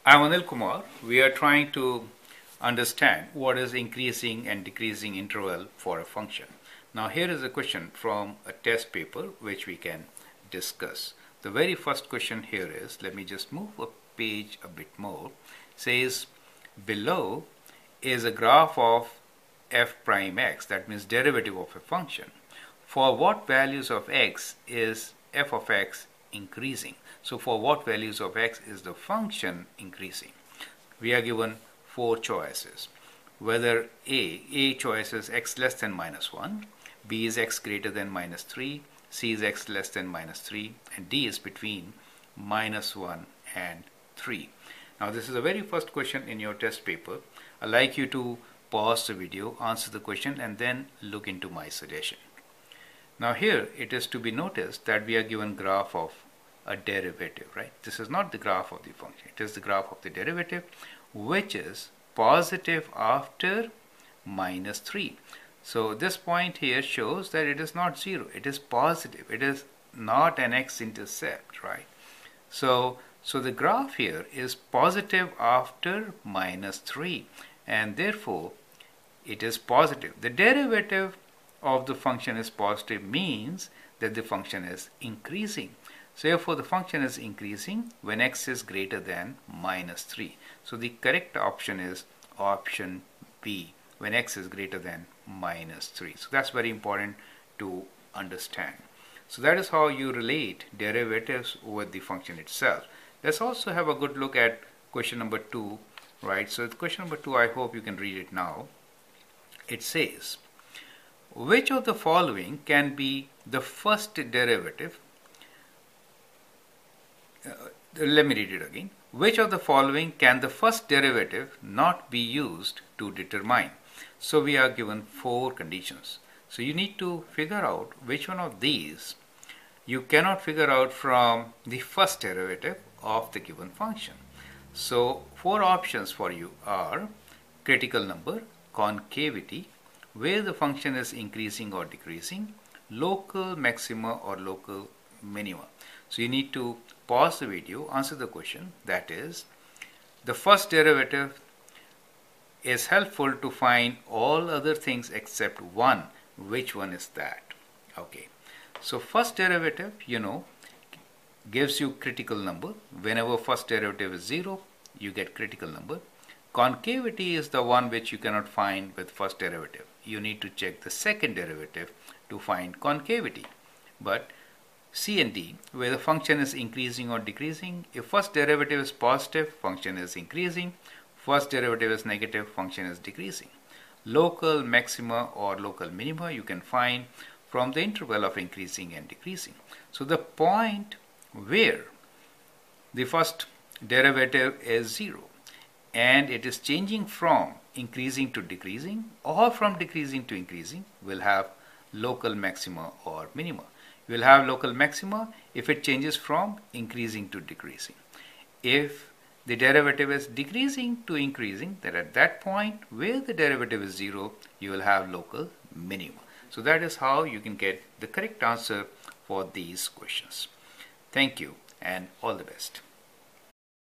I'm Anil Kumar. We are trying to understand what is increasing and decreasing interval for a function. Now here is a question from a test paper which we can discuss. The very first question here is, let me just move a page a bit more, says below is a graph of f prime x, that means derivative of a function. For what values of x is f of x increasing? So for what values of x is the function increasing? We are given four choices. Whether A choice is x less than minus 1, B is x greater than minus 3, C is x less than minus 3, and D is between minus 1 and 3. Now this is the very first question in your test paper. I'd like you to pause the video, answer the question, and then look into my suggestion. Now here it is to be noticed that we are given graph of a derivative, right? This is not the graph of the function. It is the graph of the derivative, which is positive after minus 3. So this point here shows that it is not 0. It is positive. It is not an x-intercept, right? So the graph here is positive after minus 3, and therefore it is positive. The derivative of the function is positive means that the function is increasing. So therefore the function is increasing when x is greater than minus 3. So the correct option is option B, when x is greater than minus 3. So that's very important to understand. So that is how you relate derivatives with the function itself. Let's also have a good look at question number 2, right? So question number 2, I hope you can read it now. It says, which of the following can be the first derivative? Let me read it again. Which of the following can the first derivative not be used to determine? So we are given four conditions. So you need to figure out which one of these you cannot figure out from the first derivative of the given function. So four options for you are critical number, concavity, where the function is increasing or decreasing, local maxima or local minima. So you need to pause the video, answer the question, that is, the first derivative is helpful to find all other things except one. Which one is that? Okay, so first derivative, gives you critical number. Whenever first derivative is 0, you get critical number. Concavity is the one which you cannot find with first derivative. You need to check the second derivative to find concavity. But C and D, where the function is increasing or decreasing, if first derivative is positive, function is increasing. First derivative is negative, function is decreasing. Local maxima or local minima you can find from the interval of increasing and decreasing. So the point where the first derivative is 0 and it is changing from increasing to decreasing or from decreasing to increasing will have local maxima or minima. You will have local maxima if it changes from increasing to decreasing. If the derivative is decreasing to increasing, then at that point where the derivative is 0, you will have local minima. So that is how you can get the correct answer for these questions. Thank you and all the best.